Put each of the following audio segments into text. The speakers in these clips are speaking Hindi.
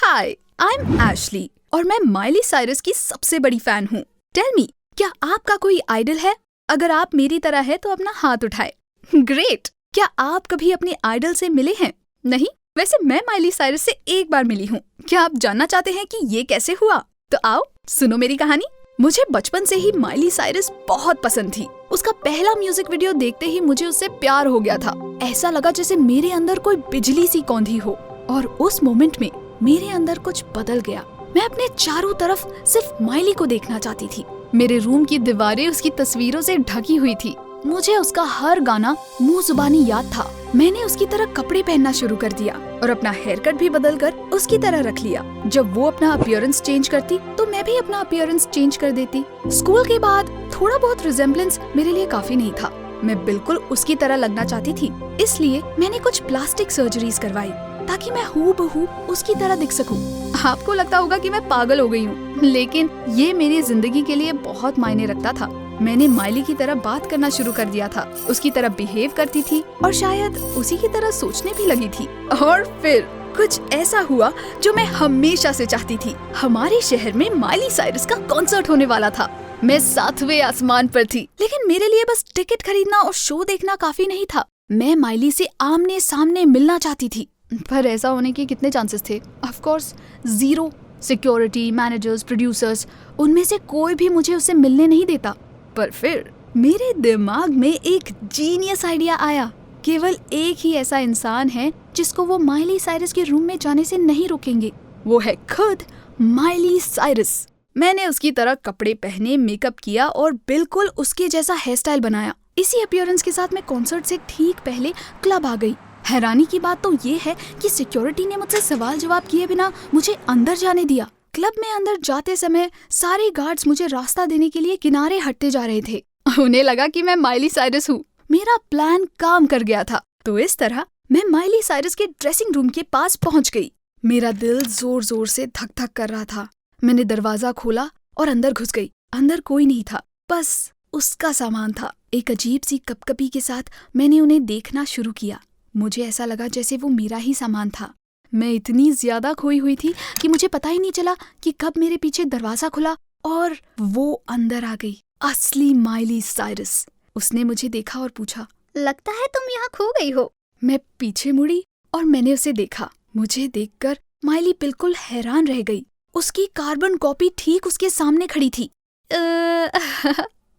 हाय, आई एम एशली और मैं माइली साइरस की सबसे बड़ी फैन हूँ। टेल मी, क्या आपका कोई आइडल है? अगर आप मेरी तरह है तो अपना हाथ उठाए। ग्रेट। क्या आप कभी अपने आइडल से मिले हैं? नहीं? वैसे मैं माइली साइरस से एक बार मिली हूँ। क्या आप जानना चाहते हैं कि ये कैसे हुआ? तो आओ सुनो मेरी कहानी। मुझे बचपन से ही माइली साइरस बहुत पसंद थी। उसका पहला म्यूजिक वीडियो देखते ही मुझे उससे प्यार हो गया था। ऐसा लगा जैसे मेरे अंदर कोई बिजली सी कौंधी हो। और उस मोमेंट में मेरे अंदर कुछ बदल गया। मैं अपने चारों तरफ सिर्फ माइली को देखना चाहती थी। मेरे रूम की दीवारें उसकी तस्वीरों से ढकी हुई थी। मुझे उसका हर गाना मुंह जुबानी याद था। मैंने उसकी तरह कपड़े पहनना शुरू कर दिया और अपना हेयर कट भी बदलकर उसकी तरह रख लिया। जब वो अपना अपीयरेंस चेंज करती तो मैं भी अपना अपीयरेंस चेंज कर देती। स्कूल के बाद थोड़ा बहुत रिजेम्बलेंस मेरे लिए काफी नहीं था। मैं बिल्कुल उसकी तरह लगना चाहती थी, इसलिए मैंने कुछ प्लास्टिक सर्जरीज करवाई ताकि मैं हूबहू उसकी तरह दिख सकूं। आपको लगता होगा कि मैं पागल हो गई हूँ, लेकिन ये मेरी जिंदगी के लिए बहुत मायने रखता था। मैंने माइली की तरह बात करना शुरू कर दिया था, उसकी तरह बिहेव करती थी और शायद उसी की तरह सोचने भी लगी थी। और फिर कुछ ऐसा हुआ जो मैं हमेशा से चाहती थी। हमारे शहर में माइली साइरस का कॉन्सर्ट होने वाला था। मैं 7वें आसमान पर थी, लेकिन मेरे लिए बस टिकट खरीदना और शो देखना काफी नहीं था। मैं माइली से आमने सामने मिलना चाहती थी, पर ऐसा होने के कितने चांसेस थे? Of course 0। Security, managers, producers, उनमें से कोई भी मुझे उससे मिलने नहीं देता। पर फिर मेरे दिमाग में एक जीनियस आइडिया आया। केवल एक ही ऐसा इंसान है जिसको वो माइली साइरस के रूम में जाने से नहीं रोकेंगे। वो है खुद माइली साइरस। मैंने उसकी तरह कपड़े पहने, मेकअप किया और बिल्कुल उसके जैसा हेयर स्टाइल बनाया। इसी अपीयरेंस के साथ मैं कॉन्सर्ट से ठीक पहले क्लब आ गई। हैरानी की बात तो ये है कि सिक्योरिटी ने मुझसे सवाल जवाब किए बिना मुझे अंदर जाने दिया। क्लब में अंदर जाते समय सारे गार्ड्स मुझे रास्ता देने के लिए किनारे हटते जा रहे थे। उन्हें लगा कि मैं माइली साइरस हूँ। मेरा प्लान काम कर गया था। तो इस तरह मैं माइली साइरस के ड्रेसिंग रूम के पास पहुँच गई। मेरा दिल जोर जोर से धक धक कर रहा था। मैंने दरवाजा खोला और अंदर घुस गई। अंदर कोई नहीं था, बस उसका सामान था। एक अजीब सी कपकपी के साथ मैंने उन्हें देखना शुरू किया। मुझे ऐसा लगा जैसे वो मेरा ही सामान था। मैं इतनी ज्यादा खोई हुई थी कि मुझे पता ही नहीं चला कि कब मेरे पीछे दरवाजा खुला और वो अंदर आ गई। असली माइली साइरस। उसने मुझे देखा और पूछा, लगता है तुम यहाँ खो गई हो। मैं पीछे मुड़ी और मैंने उसे देखा। मुझे देखकर माइली बिल्कुल हैरान रह गई। उसकी कार्बन कॉपी ठीक उसके सामने खड़ी थी।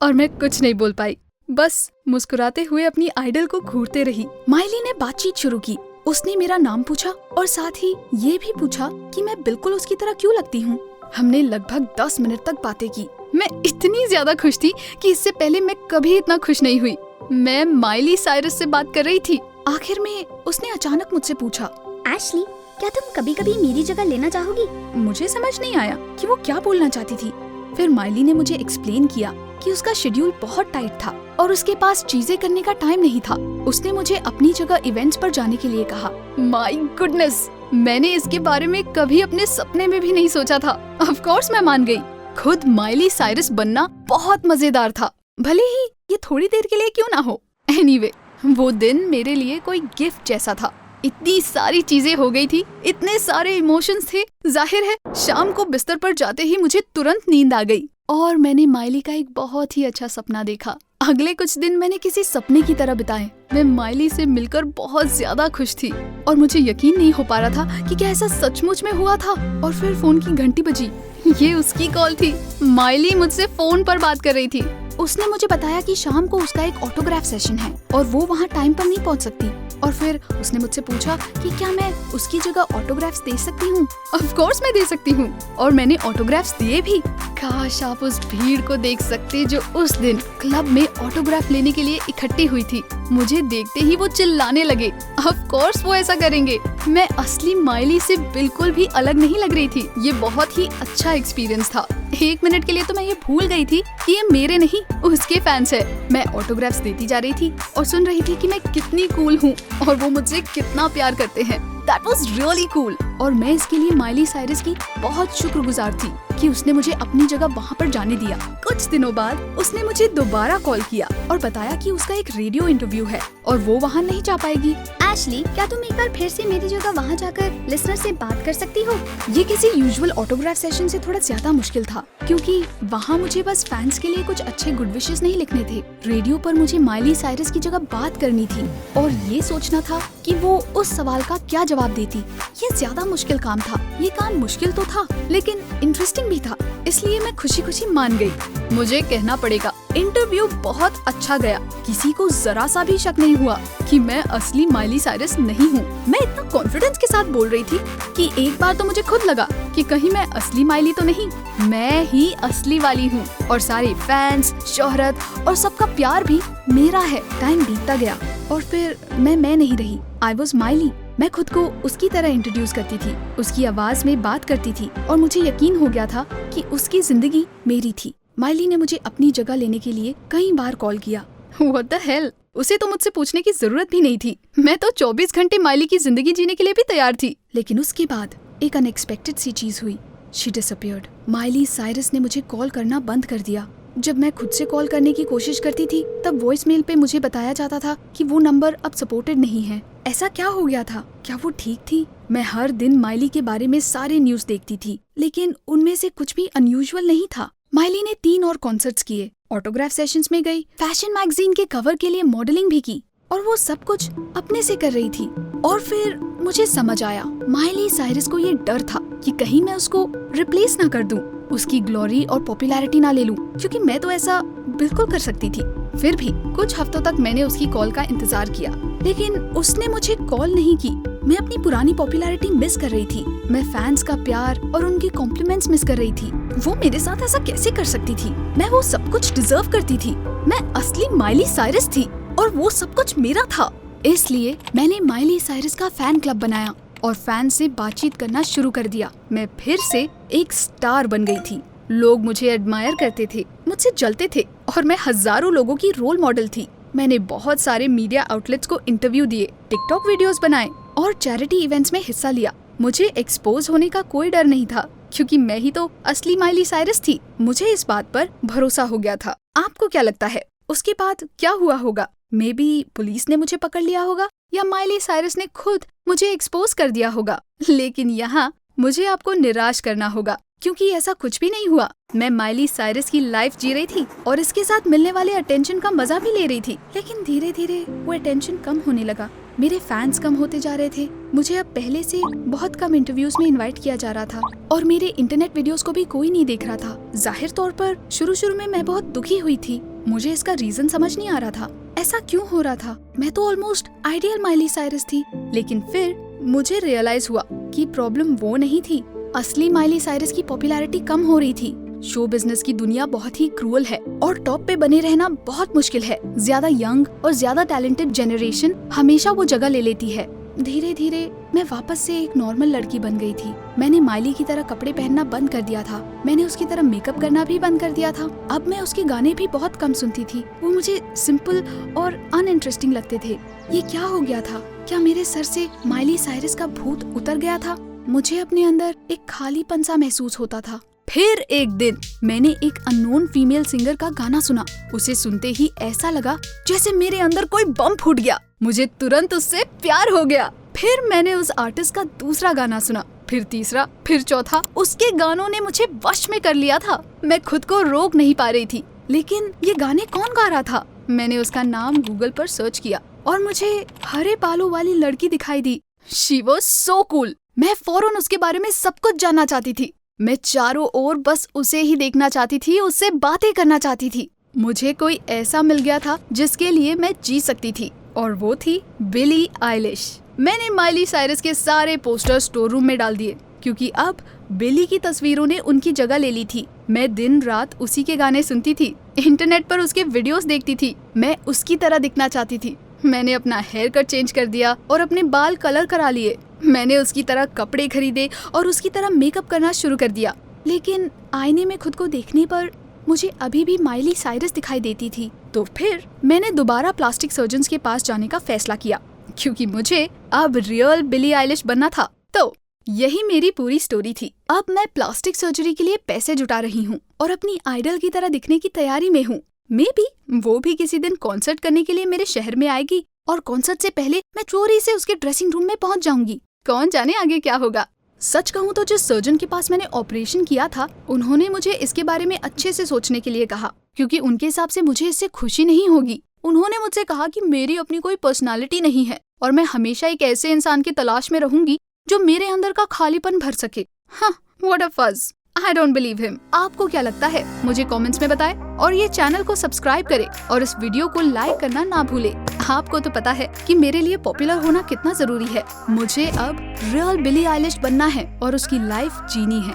और मैं कुछ नहीं बोल पाई, बस मुस्कुराते हुए अपनी आइडल को घूरते रही। माइली ने बातचीत शुरू की। उसने मेरा नाम पूछा और साथ ही ये भी पूछा कि मैं बिल्कुल उसकी तरह क्यों लगती हूँ। हमने लगभग 10 मिनट तक बातें की। मैं इतनी ज्यादा खुश थी कि इससे पहले मैं कभी इतना खुश नहीं हुई। मैं माइली साइरस से बात कर रही थी। आखिर में उसने अचानक मुझसे पूछा, एशली, क्या तुम कभी कभी मेरी जगह लेना चाहोगी? मुझे समझ नहीं आया कि वो क्या बोलना चाहती थी। फिर माइली ने मुझे एक्सप्लेन किया कि उसका शेड्यूल बहुत टाइट था और उसके पास चीजें करने का टाइम नहीं था। उसने मुझे अपनी जगह इवेंट्स पर जाने के लिए कहा। माय गुडनेस, मैंने इसके बारे में कभी अपने सपने में भी नहीं सोचा था। ऑफ कोर्स मैं मान गई। खुद माइली साइरस बनना बहुत मजेदार था, भले ही ये थोड़ी देर के लिए क्यों ना हो। एनीवे, वो दिन मेरे लिए कोई गिफ्ट जैसा था। इतनी सारी चीजें हो गई थी, इतने सारे इमोशंस थे। जाहिर है शाम को बिस्तर पर जाते ही मुझे तुरंत नींद आ गई और मैंने माइली का एक बहुत ही अच्छा सपना देखा। अगले कुछ दिन मैंने किसी सपने की तरह बिताए। मैं माइली से मिलकर बहुत ज्यादा खुश थी और मुझे यकीन नहीं हो पा रहा था कि क्या ऐसा सचमुच में हुआ था। और फिर फोन की घंटी बजी। ये उसकी कॉल थी। माइली मुझसे फोन पर बात कर रही थी। उसने मुझे बताया कि शाम को उसका एक ऑटोग्राफ सेशन है और वो वहाँ टाइम पर नहीं पहुँच सकती। और फिर उसने मुझसे पूछा कि क्या मैं उसकी जगह ऑटोग्राफ्स दे सकती हूँ। ऑफ कोर्स मैं दे सकती हूँ और मैंने ऑटोग्राफ्स दिए भी। काश आप उस भीड़ को देख सकते जो उस दिन क्लब में ऑटोग्राफ लेने के लिए इकट्ठी हुई थी। मुझे देखते ही वो चिल्लाने लगे। ऑफ कोर्स वो ऐसा करेंगे। मैं असली माइली से बिल्कुल भी अलग नहीं लग रही थी। ये बहुत ही अच्छा एक्सपीरियंस था। 1 मिनट के लिए तो मैं ये भूल गई थी कि ये मेरे नहीं उसके फैंस है। मैं ऑटोग्राफ्स देती जा रही थी और सुन रही थी कि मैं कितनी कूल हूँ और वो मुझसे कितना प्यार करते हैं। That was really cool. और मैं इसके लिए माइली साइरस की बहुत शुक्रगुजार थी कि उसने मुझे अपनी जगह वहाँ पर जाने दिया। कुछ दिनों बाद उसने मुझे दोबारा कॉल किया और बताया कि उसका एक रेडियो इंटरव्यू है और वो वहाँ नहीं जा पाएगी। एशली, क्या तुम एक बार फिर से मेरी जगह वहाँ जाकर लिसनर से बात कर सकती हो? ये किसी यूजुअल ऑटोग्राफ सेशन से थोड़ा ज्यादा मुश्किल था, क्योंकि वहाँ मुझे बस फैंस के लिए कुछ अच्छे गुड विशेस नहीं लिखने थे। रेडियो पर मुझे माइली साइरस की जगह बात करनी थी और ये सोचना था कि वो उस सवाल का क्या जवाब देती। ये ज्यादा मुश्किल काम था। ये काम मुश्किल तो था लेकिन इंटरेस्टिंग भी था, इसलिए मैं खुशी खुशी मान गई। मुझे कहना पड़ेगा, इंटरव्यू बहुत अच्छा गया। किसी को जरा सा भी शक नहीं हुआ कि मैं असली माइली साइरस नहीं हूँ। मैं इतना कॉन्फिडेंस के साथ बोल रही थी कि एक बार तो मुझे खुद लगा कि कहीं मैं असली माइली तो नहीं, मैं ही असली वाली हूँ और सारे फैंस, शोहरत और सबका प्यार भी मेरा है। टाइम बीतता गया और फिर मैं नहीं रही। I was Miley. मैं खुद को उसकी तरह इंट्रोड्यूस करती थी, उसकी आवाज में बात करती थी और मुझे यकीन हो गया था कि उसकी जिंदगी मेरी थी। माइली ने मुझे अपनी जगह लेने के लिए कई बार कॉल किया। What the hell? उसे तो मुझसे पूछने की जरूरत भी नहीं थी। मैं तो 24 घंटे माइली की जिंदगी जीने के लिए भी तैयार थी। लेकिन उसके बाद एक अनएक्सपेक्टेड सी चीज हुई। She disappeared. माइली साइरस ने मुझे कॉल करना बंद कर दिया। जब मैं खुद से कॉल करने की कोशिश करती थी तब वॉइस मेल पे मुझे बताया जाता था कि वो नंबर अब सपोर्टेड नहीं है। ऐसा क्या हो गया था? क्या वो ठीक थी? मैं हर दिन माइली के बारे में सारे न्यूज देखती थी, लेकिन उनमें से कुछ भी अनयूजुअल नहीं था। माइली ने 3 और कॉन्सर्ट्स किए, ऑटोग्राफ सेशंस में गई, फैशन मैगजीन के कवर के लिए मॉडलिंग भी की और वो सब कुछ अपने से कर रही थी। और फिर मुझे समझ आया, माइली साइरस को ये डर था कि कहीं मैं उसको रिप्लेस ना कर दूं, उसकी ग्लोरी और पॉपुलैरिटी ना ले लूं, क्योंकि मैं तो ऐसा बिल्कुल कर सकती थी। फिर भी कुछ हफ्तों तक मैंने उसकी कॉल का इंतजार किया, लेकिन उसने मुझे कॉल नहीं की। मैं अपनी पुरानी पॉपुलैरिटी मिस कर रही थी। मैं फैंस का प्यार और उनकी कॉम्प्लीमेंट्स मिस कर रही थी। वो मेरे साथ ऐसा कैसे कर सकती थी? मैं वो सब कुछ डिजर्व करती थी। मैं असली माइली साइरस थी और वो सब कुछ मेरा था। इसलिए मैंने माइली साइरस का फैन क्लब बनाया और फैंस से बातचीत करना शुरू कर दिया। मैं फिर से एक स्टार बन गई थी। लोग मुझे एडमायर करते थे, मुझसे जलते थे और मैं हजारों लोगों की रोल मॉडल थी। मैंने बहुत सारे मीडिया आउटलेट्स को इंटरव्यू दिए, टिकटॉक वीडियोस बनाए और चैरिटी इवेंट्स में हिस्सा लिया। मुझे एक्सपोज होने का कोई डर नहीं था, क्योंकि मैं ही तो असली माइली साइरस थी। मुझे इस बात पर भरोसा हो गया था। आपको क्या लगता है उसके बाद क्या हुआ होगा? मे बी पुलिस ने मुझे पकड़ लिया होगा या माइली साइरस ने खुद मुझे एक्सपोज कर दिया होगा। लेकिन यहाँ मुझे आपको निराश करना होगा, क्योंकि ऐसा कुछ भी नहीं हुआ। मैं माइली साइरस की लाइफ जी रही थी और इसके साथ मिलने वाले अटेंशन का मजा भी ले रही थी। लेकिन धीरे धीरे वो अटेंशन कम होने लगा। मेरे फैंस कम होते जा रहे थे। मुझे अब पहले से बहुत कम इंटरव्यूज में इनवाइट किया जा रहा था और मेरे इंटरनेट वीडियोस को भी कोई नहीं देख रहा था। जाहिर तौर पर शुरू में मैं बहुत दुखी हुई थी। मुझे इसका रीजन समझ नहीं आ रहा था। ऐसा क्यों हो रहा था? मैं तो ऑलमोस्ट आइडियल माइली साइरस थी। लेकिन फिर मुझे रियलाइज हुआ कि प्रॉब्लम वो नहीं थी। असली माइली साइरस की पॉपुलैरिटी कम हो रही थी। शो बिजनेस की दुनिया बहुत ही क्रूअल है और टॉप पे बने रहना बहुत मुश्किल है। ज्यादा यंग और ज्यादा टैलेंटेड जनरेशन हमेशा वो जगह ले लेती है। धीरे धीरे मैं वापस से एक नॉर्मल लड़की बन गई थी। मैंने माइली की तरह कपड़े पहनना बंद कर दिया था। मैंने उसकी तरह मेकअप करना भी बंद कर दिया था। अब मैं उसके गाने भी बहुत कम सुनती थी। वो मुझे सिंपल और अनइंटरेस्टिंग लगते थे। ये क्या हो गया था? क्या मेरे सर से माइली साइरस का भूत उतर गया था? मुझे अपने अंदर एक खालीपन सा महसूस होता था। फिर एक दिन मैंने एक अननोन फीमेल सिंगर का गाना सुना। उसे सुनते ही ऐसा लगा जैसे मेरे अंदर कोई बम फूट गया। मुझे तुरंत उससे प्यार हो गया। फिर मैंने उस आर्टिस्ट का दूसरा गाना सुना, फिर तीसरा, फिर चौथा। उसके गानों ने मुझे वश में कर लिया था। मैं खुद को रोक नहीं पा रही थी। लेकिन ये गाने कौन गा रहा था? मैंने उसका नाम गूगल पर सर्च किया और मुझे हरे बालों वाली लड़की दिखाई दी। She was so cool. मैं फौरन उसके बारे में सब कुछ जानना चाहती थी। मैं चारों ओर बस उसे ही देखना चाहती थी, उससे बातें करना चाहती थी। मुझे कोई ऐसा मिल गया था जिसके लिए मैं जी सकती थी, और वो थी बिली आइलिश। मैंने माइली साइरस के सारे पोस्टर स्टोर रूम में डाल दिए, क्योंकि अब बिली की तस्वीरों ने उनकी जगह ले ली थी। मैं दिन रात उसी के गाने सुनती थी, इंटरनेट पर उसके वीडियोस देखती थी। मैं उसकी तरह दिखना चाहती थी। मैंने अपना हेयर कट चेंज कर दिया और अपने बाल कलर करा लिए। मैंने उसकी तरह कपड़े खरीदे और उसकी तरह मेकअप करना शुरू कर दिया। लेकिन आईने में खुद को देखने पर मुझे अभी भी माइली साइरस दिखाई देती थी। तो फिर मैंने दोबारा प्लास्टिक सर्जन्स के पास जाने का फैसला किया, क्योंकि मुझे अब रियल बिली आइलिश बनना था। तो यही मेरी पूरी स्टोरी थी। अब मैं प्लास्टिक सर्जरी के लिए पैसे जुटा रही हूँ और अपनी आइडल की तरह दिखने की तैयारी में हूँ। मे बी वो भी किसी दिन कॉन्सर्ट करने के लिए मेरे शहर में आएगी और कॉन्सर्ट से पहले मैं चोरी से उसके ड्रेसिंग रूम में पहुँच जाऊंगी। कौन जाने आगे क्या होगा। सच कहूँ तो जिस सर्जन के पास मैंने ऑपरेशन किया था, उन्होंने मुझे इसके बारे में अच्छे से सोचने के लिए कहा, क्योंकि उनके हिसाब से मुझे इससे खुशी नहीं होगी। उन्होंने मुझसे कहा कि मेरी अपनी कोई पर्सनालिटी नहीं है और मैं हमेशा एक ऐसे इंसान की तलाश में रहूंगी जो मेरे अंदर का खालीपन भर सके। हाँ, what a fuzz. I don't believe him। आपको क्या लगता है मुझे कमेंट्स में बताएं और ये चैनल को सब्सक्राइब करें और इस वीडियो को लाइक करना ना भूलें। आपको तो पता है कि मेरे लिए पॉपुलर होना कितना जरूरी है। मुझे अब रियल बिली आइलिश बनना है और उसकी लाइफ जीनी है।